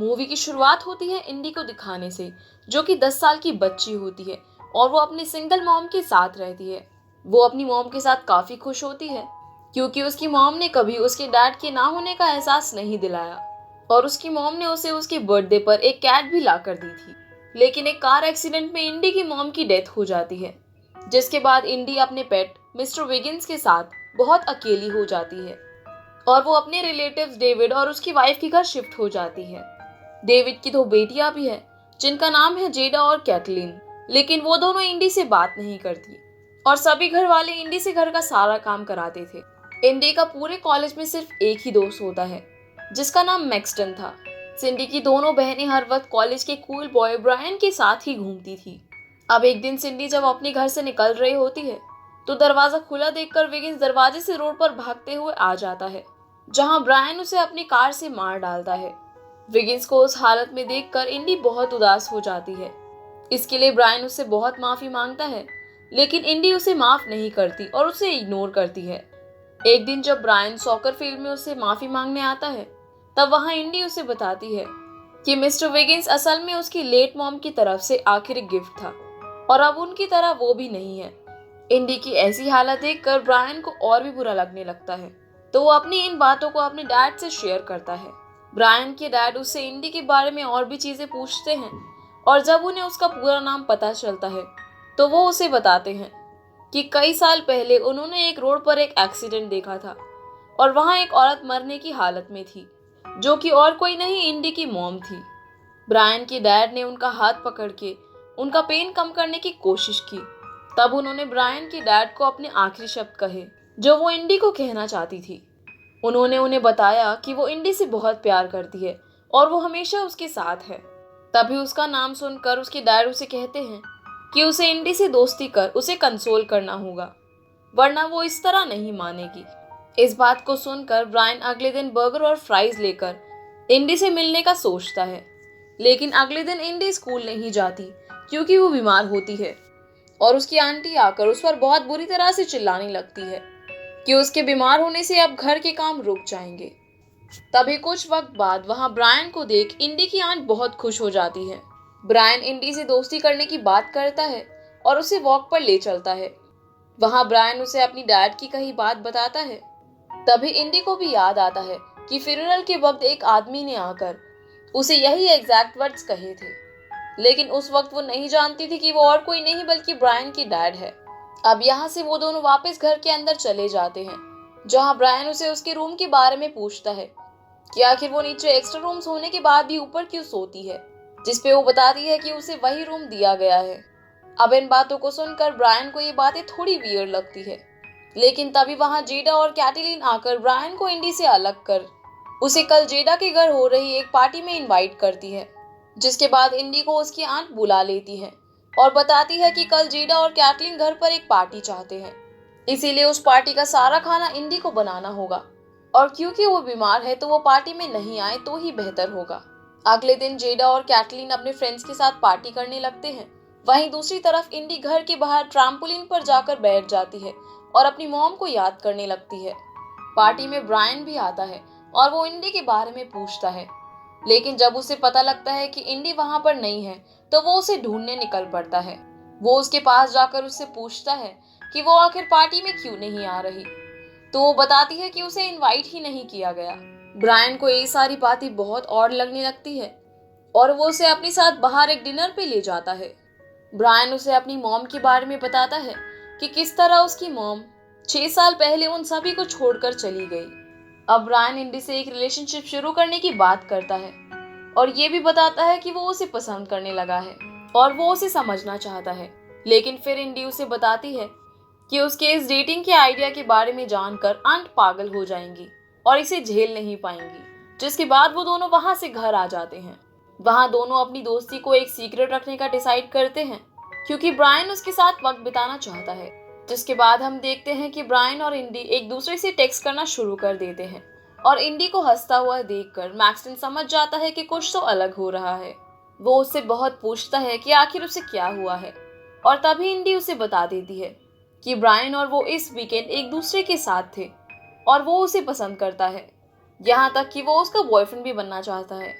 Movie की शुरुआत होती है इंडी को दिखाने से, जो कि 10 साल की बच्ची होती है और वो अपनी सिंगल मॉम के साथ रहती है। वो अपनी मॉम के साथ काफी खुश होती है क्योंकि उसकी मॉम ने कभी उसके डैड के ना होने का एहसास नहीं दिलाया और उसकी मॉम ने उसे उसके बर्थडे पर एक कैट भी लाकर दी थी। लेकिन एक कार एक्सीडेंट में इंडी की मॉम की डेथ हो जाती है, जिसके बाद इंडी अपने पेट मिस्टर विगिंस के साथ बहुत अकेली हो जाती है और वो अपने रिलेटिव्स डेविड और उसकी वाइफ के घर शिफ्ट हो जाती है। डेविड की 2 बेटियां भी हैं, जिनका नाम है जेडा और कैटलीन, लेकिन वो दोनों इंडी से बात नहीं करती और सभी घर वाले इंडी से घर का सारा काम कराते थे। इंडी का पूरे कॉलेज में सिर्फ एक ही दोस्त होता है, जिसका नाम मैक्सटन था। सिंडी की दोनों बहनें हर वक्त कॉलेज के कूल बॉय ब्रायन के साथ ही घूमती थी। अब एक दिन सिंडी जब अपने घर से निकल रही होती है तो दरवाजा खुला देखकर विगिंस दरवाजे से रोड पर भागते हुए आ जाता है, जहां ब्रायन उसे अपनी कार से मार डालता है। विगिंस को उस हालत में देखकर इंडी बहुत उदास हो जाती है। इसके लिए ब्रायन उससे बहुत माफी मांगता है, लेकिन इंडी उसे माफ नहीं करती और उसे इग्नोर करती है। एक दिन जब ब्रायन सॉकर फील्ड में उससे माफी मांगने आता है, तब वहां इंडी उसे बताती है कि मिस्टर विगिंस असल में उसकी लेट मॉम की तरफ से आखिरी गिफ्ट था और अब उनकी तरह वो भी नहीं है। इंडी की ऐसी हालत देखकर ब्रायन को और भी बुरा लगने लगता है, तो वो अपनी इन बातों को अपने डैड से शेयर करता है। ब्रायन के डैड उससे इंडी के बारे में और भी चीजें पूछते हैं और जब उन्हें उसका पूरा नाम पता चलता है तो वो उसे बताते हैं कि कई साल पहले उन्होंने एक रोड पर एक एक्सीडेंट देखा था और वहां एक औरत मरने की हालत में थी, जो कि और कोई नहीं इंडी की मॉम थी। ब्रायन के डैड ने उनका हाथ पकड़ के उनका पेन कम करने की कोशिश की। तब उन्होंने ब्रायन के डैड को अपने आखिरी शब्द कहे जो वो इंडी को कहना चाहती थी। उन्होंने उन्हें बताया कि वो इंडी से बहुत प्यार करती है और वो हमेशा उसके साथ है। तभी उसका नाम सुनकर उसके डैड उसे कहते हैं कि उसे इंडी से दोस्ती कर उसे कंसोल करना होगा, वरना वो इस तरह नहीं मानेगी। इस बात को सुनकर ब्रायन अगले दिन बर्गर और फ्राइज लेकर इंडी से मिलने का सोचता है, लेकिन अगले दिन इंडी स्कूल नहीं जाती क्योंकि वो बीमार होती है और उसकी आंटी आकर उस पर बहुत बुरी तरह से चिल्लाने लगती है कि उसके बीमार होने से अब घर के काम रुक जाएंगे। तभी कुछ वक्त बाद वहां ब्रायन को देख इंडी की आंट बहुत खुश हो जाती है। ब्रायन इंडी से दोस्ती करने की बात करता है और उसे वॉक पर ले चलता है। वहां ब्रायन उसे अपनी डैड की कही बात बताता है। तभी इंडी को भी याद आता है कि फ्यूनरल के वक्त एक आदमी ने आकर उसे यही एग्जैक्ट वर्ड्स कहे थे, लेकिन उस वक्त वो नहीं जानती थी कि वो और कोई नहीं बल्कि ब्रायन की डैड है। अब यहाँ से वो दोनों वापस घर के अंदर चले जाते हैं, जहाँ ब्रायन उसे उसके रूम के बारे में पूछता है कि आखिर वो नीचे एक्स्ट्रा रूम्स होने के बाद भी ऊपर क्यों सोती है, जिसपे वो बताती है कि उसे वही रूम दिया गया है। अब इन बातों को सुनकर ब्रायन को ये बातें थोड़ी वियर्ड लगती है, लेकिन तभी वहां जेडा और कैटलीन आकर ब्रायन को इंडी से अलग कर उसे कल जेडा के घर हो रही एक पार्टी में इनवाइट करती है, जिसके बाद इंडी को उसकी आंट बुला लेती है और बताती है कि कल जेडा और कैटलीन घर पर एक पार्टी चाहते हैं, इसीलिए उस पार्टी का सारा खाना इंडी को बनाना होगा और क्योंकि वो बीमार है तो वो पार्टी में नहीं आए तो ही बेहतर होगा। अगले दिन जेडा और कैटलीन अपने फ्रेंड्स के साथ पार्टी करने लगते हैं। वहीं दूसरी तरफ इंडी घर के बाहर ट्राम्पोलिन पर जाकर बैठ जाती है और अपनी मॉम को याद करने लगती है। पार्टी में ब्रायन भी आता है और वो इंडी के बारे में पूछता है, लेकिन जब उसे पता लगता है कि इंडी वहां पर नहीं है तो वो उसे ढूंढने निकल पड़ता है। वो उसके पास जाकर उससे पूछता है कि वो आखिर पार्टी में क्यों नहीं आ रही, तो वो बताती है कि उसे इनवाइट ही नहीं किया गया। ब्रायन को ये सारी बातें बहुत ऑड लगने लगती है और वो उसे अपने साथ बाहर एक डिनर पे ले जाता है। ब्रायन उसे अपनी मॉम के बारे में बताता है कि किस तरह उसकी मॉम 6 साल पहले उन सभी को छोड़कर चली गई। अब ब्रायन इंडी से एक रिलेशनशिप शुरू करने की बात करता है और ये भी बताता है कि वो उसे पसंद करने लगा है और वो उसे समझना चाहता है, लेकिन फिर इंडी उसे बताती है कि उसके इस डेटिंग के आइडिया के बारे में जानकर आंट पागल हो जाएंगी और इसे झेल नहीं पाएंगी, जिसके बाद वो दोनों वहां से घर आ जाते हैं। वहां दोनों अपनी दोस्ती को एक सीक्रेट रखने का डिसाइड करते हैं क्योंकि ब्रायन उसके साथ वक्त बिताना चाहता है। जिसके बाद हम देखते हैं कि ब्रायन और इंडी एक दूसरे से टेक्स्ट करना शुरू कर देते हैं और इंडी को हंसता हुआ देखकर मैक्सटन समझ जाता है कि कुछ तो अलग हो रहा है। वो उससे बहुत पूछता है कि आखिर उसे क्या हुआ है और तभी इंडी उसे बता देती है कि ब्रायन और वो इस वीकेंड एक दूसरे के साथ थे और वो उसे पसंद करता है, यहाँ तक कि वो उसका बॉयफ्रेंड भी बनना चाहता है।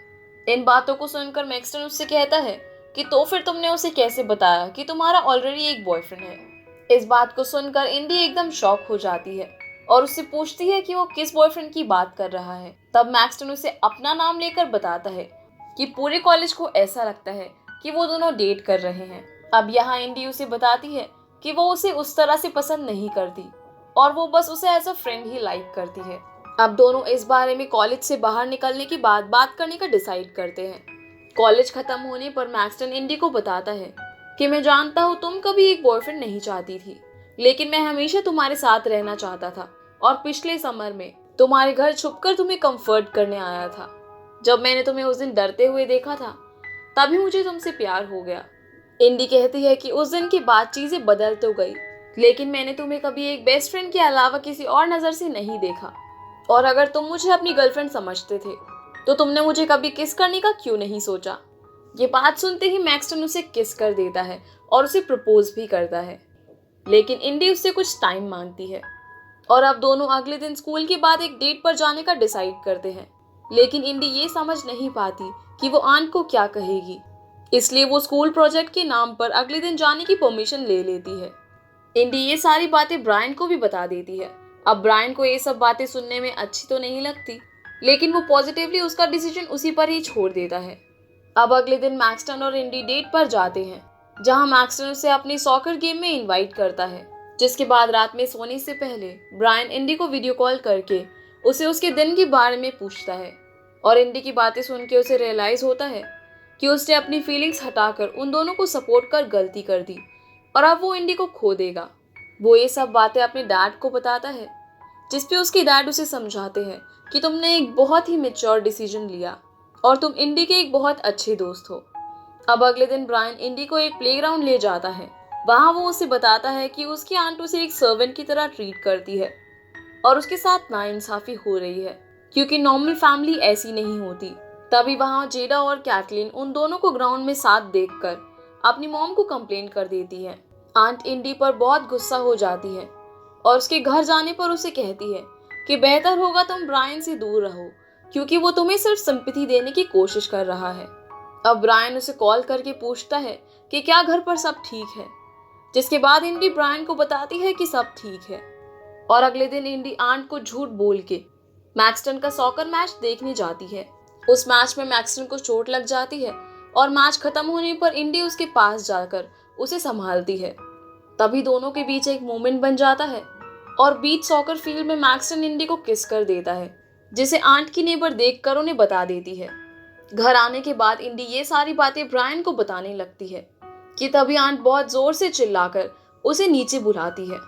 इन बातों को सुनकर मैक्सटन उससे कहता है कि तो फिर तुमने उसे कैसे बताया कि तुम्हारा ऑलरेडी एक बॉयफ्रेंड है। इस बात को सुनकर इंडी एकदम शॉक हो जाती है और उससे पूछती है कि वो किस बॉयफ्रेंड की बात कर रहा है। तब मैक्सटन उसे अपना नाम लेकर बताता है कि पूरे कॉलेज को ऐसा लगता है कि वो दोनों डेट कर रहे हैं। अब यहाँ इंडी उसे बताती है कि वो उसे उस तरह से पसंद नहीं करती और वो बस उसे एज अ फ्रेंड ही लाइक करती है। अब दोनों इस बारे में कॉलेज से बाहर निकलने के बाद बात करने का डिसाइड करते हैं। कॉलेज खत्म होने पर मैक्सटन इंडी को बताता है कि मैं जानता हूँ तुम कभी एक बॉयफ्रेंड नहीं चाहती थी, लेकिन मैं हमेशा तुम्हारे साथ रहना चाहता था और पिछले समर में तुम्हारे घर छुपकर तुम्हें कंफर्ट करने आया था। जब मैंने तुम्हें उस दिन डरते हुए देखा था तभी मुझे तुमसे प्यार हो गया। इंडी कहती है कि उस दिन के बाद चीजें बदल तो गई, लेकिन मैंने तुम्हें कभी एक बेस्ट फ्रेंड के अलावा किसी और नजर से नहीं देखा, और अगर तुम मुझे अपनी गर्लफ्रेंड समझते थे तो तुमने मुझे कभी किस करने का क्यों नहीं सोचा। ये बात सुनते ही मैक्सटन उसे किस कर देता है और उसे प्रपोज भी करता है, लेकिन इंडी उससे कुछ टाइम मांगती है। और अब दोनों अगले दिन स्कूल के बाद एक डेट पर जाने का डिसाइड करते हैं, लेकिन इंडी ये समझ नहीं पाती कि वो आंट को क्या कहेगी, इसलिए वो स्कूल प्रोजेक्ट के नाम पर अगले दिन जाने की परमिशन ले लेती है। इंडी ये सारी बातें ब्रायन को भी बता देती है। अब ब्रायन को ये सब बातें सुनने में अच्छी तो नहीं लगती, लेकिन वो पॉजिटिवली उसका डिसीजन उसी पर ही छोड़ देता है। अब अगले दिन मैक्सटन और इंडी डेट पर जाते हैं, जहां मैक्सटन उसे अपनी सॉकर गेम में इनवाइट करता है। जिसके बाद रात में सोने से पहले ब्रायन इंडी को वीडियो कॉल करके उसे उसके दिन के बारे में पूछता है, और इंडी की बातें सुन के उसे रियलाइज होता है कि उसने अपनी फीलिंग्स हटाकर उन दोनों को सपोर्ट कर गलती कर दी और अब वो इंडी को खो देगा। वो ये सब बातें अपने डैड को बताता है, जिसपे उसके डैड उसे समझाते हैं कि तुमने एक बहुत ही मैच्योर डिसीजन लिया और तुम इंडी के एक बहुत अच्छे दोस्त हो। अब अगले दिन ब्रायन इंडी को एक प्लेग्राउंड ले जाता है। वहाँ वो उसे बताता है कि उसकी आंट उसे एक सर्वेंट की तरह ट्रीट करती है और उसके साथ नाइंसाफी हो रही है, क्योंकि नॉर्मल फैमिली ऐसी नहीं होती। तभी वहाँ जेडा और कैटलिन उन दोनों को ग्राउंड में साथ देखकर अपनी मॉम को कंप्लेन कर देती है। आंट इंडी पर बहुत गुस्सा हो जाती है और उसके घर जाने पर उसे कहती है कि बेहतर होगा तुम ब्रायन से दूर रहो, क्योंकि वो तुम्हें सिर्फ सिंपैथी देने की कोशिश कर रहा है। अब ब्रायन उसे कॉल करके पूछता है कि क्या घर पर सब ठीक है, जिसके बाद इंडी ब्रायन को बताती है कि सब ठीक है। और अगले दिन इंडी आंट को झूठ बोल के मैक्सटन का सॉकर मैच देखने जाती है। उस मैच में मैक्सटन को चोट लग जाती है और मैच खत्म होने पर इंडी उसके पास जाकर उसे संभालती है। तभी दोनों के बीच एक मोमेंट बन जाता है और बीच सॉकर फील्ड में मैक्सटन इंडी को किस कर देता है, जिसे आंट की नेबर देखकर उन्हें बता देती है। घर आने के बाद इंडी ये सारी बातें ब्रायन को बताने लगती है कि तभी आंट बहुत जोर से चिल्लाकर उसे नीचे बुलाती है।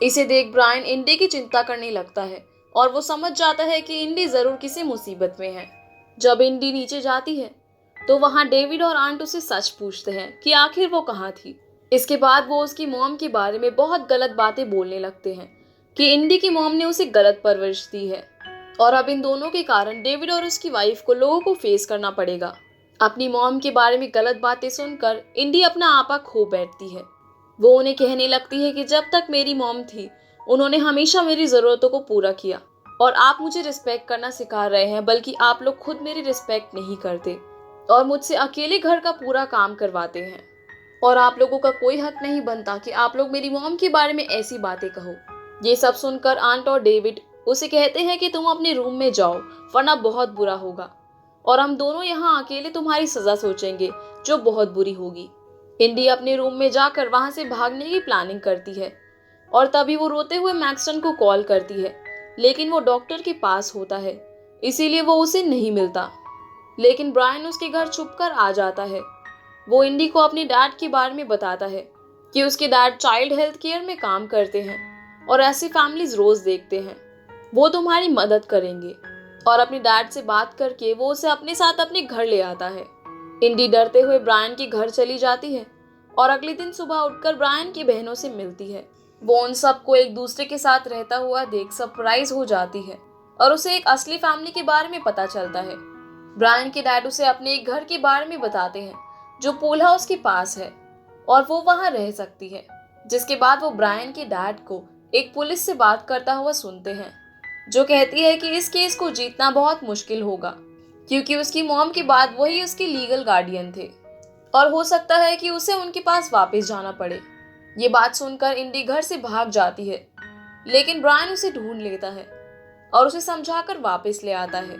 इसे देख ब्रायन इंडी की चिंता करने लगता है और वो समझ जाता है कि इंडी जरूर किसी मुसीबत में है। जब इंडी नीचे जाती है तो वहाँ डेविड और आंट उसे सच पूछते हैं कि आखिर वो कहाँ थी। इसके बाद वो उसकी मॉम के बारे में बहुत गलत बातें बोलने लगते हैं कि इंडी की मॉम ने उसे गलत परवरिश दी है, और अब इन दोनों के कारण डेविड और उसकी वाइफ को लोगों को फेस करना पड़ेगा। अपनी मॉम के बारे में गलत बातें सुनकर इंडी अपना आपा खो बैठती है। वो उन्हें कहने लगती है कि जब तक मेरी मॉम थी उन्होंने हमेशा मेरी ज़रूरतों को पूरा किया, और आप मुझे रिस्पेक्ट करना सिखा रहे हैं, बल्कि आप लोग खुद मेरी रिस्पेक्ट नहीं करते और मुझसे अकेले घर का पूरा काम करवाते हैं, और आप लोगों का कोई हक नहीं बनता कि आप लोग मेरी मॉम के बारे में ऐसी बातें कहो। ये सब सुनकर आंट और डेविड उसे कहते हैं कि तुम अपने रूम में जाओ, वरना बहुत बुरा होगा, और हम दोनों यहाँ अकेले तुम्हारी सजा सोचेंगे जो बहुत बुरी होगी। इंडी अपने रूम में जाकर वहां से भागने की प्लानिंग करती है, और तभी वो रोते हुए मैक्सटन को कॉल करती है, लेकिन वो डॉक्टर के पास होता है, इसीलिए वो उसे नहीं मिलता। लेकिन ब्रायन उसके घर छुपकर आ जाता है। वो इंडी को अपने डैड के बारे में बताता है कि उसके डैड चाइल्ड हेल्थ केयर में काम करते हैं और ऐसी फैमिलीज रोज देखते हैं। वो तुम्हारी मदद करेंगे, और अपने डैड से बात करके वो उसे अपने साथ अपने घर ले आता है। इंडी डरते हुए ब्रायन के घर चली जाती है और अगले दिन सुबह उठकर ब्रायन की बहनों से मिलती है। वो उन सबको एक दूसरे के साथ रहता हुआ देख सरप्राइज हो जाती है और उसे एक असली फैमिली के बारे में पता चलता है। ब्रायन के डैड उसे अपने एक घर के बारे में बताते हैं जो पूल हाउस के पास है और वो वहां रह सकती है। जिसके बाद वो ब्रायन के डैड को एक पुलिस से बात करता हुआ सुनते हैं, जो कहती है कि इस केस को जीतना बहुत मुश्किल होगा, क्योंकि उसकी मॉम के बाद वही उसकी लीगल गार्डियन थे और हो सकता है कि उसे उनके पास वापस जाना पड़े। ये बात सुनकर इंडी घर से भाग जाती है, लेकिन ब्रायन उसे ढूंढ लेता है और उसे समझाकर वापस ले आता है।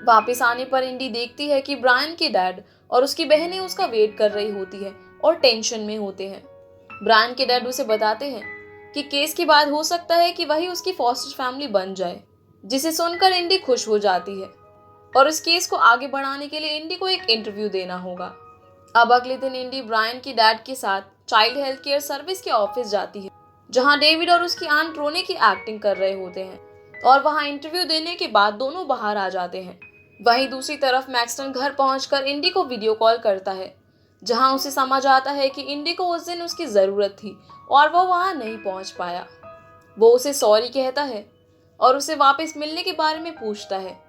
वापस आने पर इंडी देखती है कि ब्रायन के डैड और उसकी बहनें उसका वेट कर रही होती है और टेंशन में होते हैं। ब्रायन के डैड उसे बताते हैं कि केस के बाद हो सकता है कि वही उसकी फॉस्टर फैमिली बन जाए, जिसे सुनकर इंडी खुश हो जाती है और इस केस को आगे बढ़ाने के लिए इंडी को एक इंटरव्यू देना होगा। अब अगले दिन इंडी ब्रायन की डैड के साथ चाइल्ड हेल्थ केयर सर्विस के ऑफिस जाती है, जहां डेविड और उसकी आंट रोने की एक्टिंग कर रहे होते हैं और वहां इंटरव्यू देने के बाद दोनों बाहर आ जाते हैं। वहीं दूसरी तरफ मैक्सटन घर पहुंचकर इंडी को वीडियो कॉल करता है, जहां उसे समझ आता है कि इंडी को उस दिन उसकी ज़रूरत थी और वो वहां नहीं पहुंच पाया। वो उसे सॉरी कहता है और उसे वापस मिलने के बारे में पूछता है,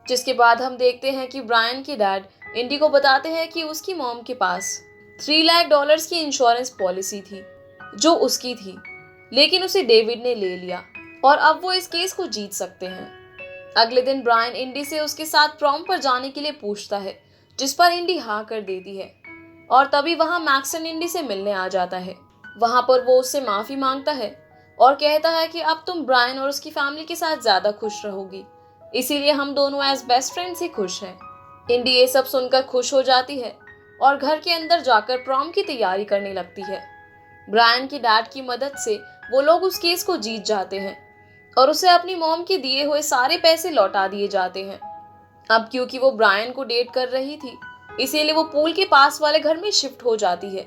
जिसके बाद हम देखते हैं कि ब्रायन के डैड इंडी को बताते हैं कि उसकी मॉम के पास $3 लाख की इंश्योरेंस पॉलिसी थी जो उसकी थी, लेकिन उसे डेविड ने ले लिया और अब वो इस केस को जीत सकते हैं। अगले दिन ब्रायन इंडी से उसके साथ प्रॉम पर जाने के लिए पूछता है, जिस पर इंडी हाँ कर देती है और तभी वहां मैक्सन इंडी से मिलने आ जाता है। वहां पर वो उससे माफी मांगता है और कहता है कि अब तुम ब्रायन और उसकी फैमिली के साथ ज्यादा खुश रहोगी, इसीलिए हम दोनों एज बेस्ट फ्रेंड्स ही खुश हैं। इंडी ये सब सुनकर खुश हो जाती है और घर के अंदर जाकर प्रॉम की तैयारी करने लगती है। ब्रायन की डैड की मदद से वो लोग उस केस को जीत जाते हैं और उसे अपनी मॉम के दिए हुए सारे पैसे लौटा दिए जाते हैं। अब क्योंकि वो ब्रायन को डेट कर रही थी, इसीलिए वो पूल के पास वाले घर में शिफ्ट हो जाती है।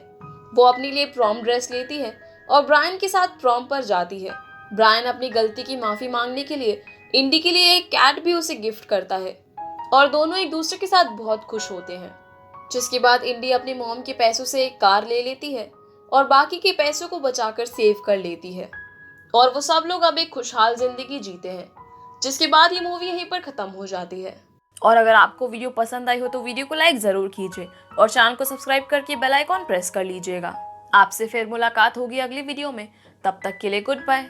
वो अपने लिए प्रॉम ड्रेस लेती है और ब्रायन के साथ प्रॉम पर जाती है। ब्रायन अपनी गलती की माफी मांगने के लिए इंडी के लिए एक कैट भी उसे गिफ्ट करता है और दोनों एक दूसरे के साथ बहुत खुश होते हैं। जिसके बाद इंडी अपनी मॉम के पैसों से एक कार ले लेती है और बाकी के पैसों को बचाकर सेव कर लेती है और वो सब लोग अब एक खुशहाल जिंदगी जीते हैं। जिसके बाद ये मूवी यहीं पर खत्म हो जाती है। और अगर आपको वीडियो पसंद आई हो तो वीडियो को लाइक जरूर कीजिए और चैनल को सब्सक्राइब करके बेल आइकॉन प्रेस कर लीजिएगा। आपसे फिर मुलाकात होगी अगली वीडियो में, तब तक के लिए गुड बाय।